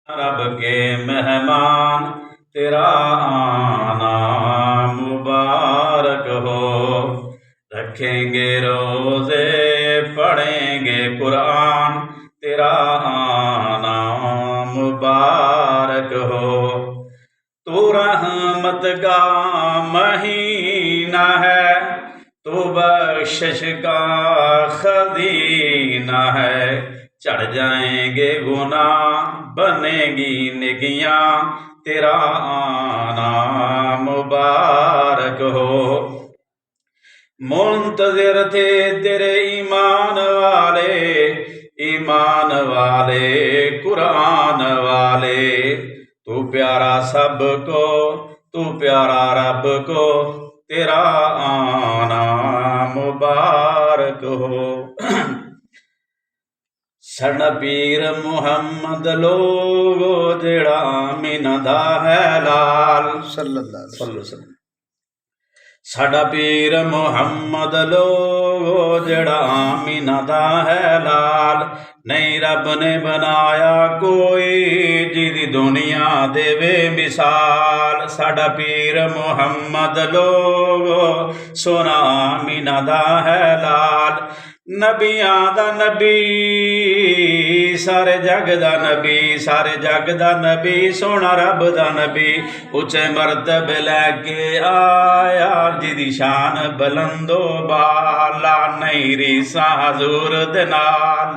رب کے مہمان تیرا آنا مبارک ہو، رکھیں گے روزے پڑھیں گے قرآن تیرا آنا مبارک ہو۔ تو رحمت کا مہینہ ہے، تو بخشش کا خزینہ ہے، چڑھ جائیں گے گناہ بنے گی نیکیاں تیرا آنا مبارک ہو۔ منتظر تھے تیرے ایمان والے قرآن والے، تو پیارا سب کو، تو پیارا رب کو تیرا آنا مبارک ہو۔ ساڈا پیر محمد لوگو جڑا آمینہ دا ہے لال صلی اللہ علیہ وسلم۔ ساڈا پیر محمد لوگو جڑا آمینہ دا ہے لال، نہیں رب نے بنایا کوئی جیدی دنیا دے وے مثال۔ ساڈا پیر محمد لوگو سونا آمینہ دا ہے لال، نبیاں دا نبی سارے جگ دا نبی، سارے جگ دا نبی سونا رب دا نبی، اچھے مرتبے لے کے آیا جدی شان بلندو بالا، نہیں ریساں حضور دے نال۔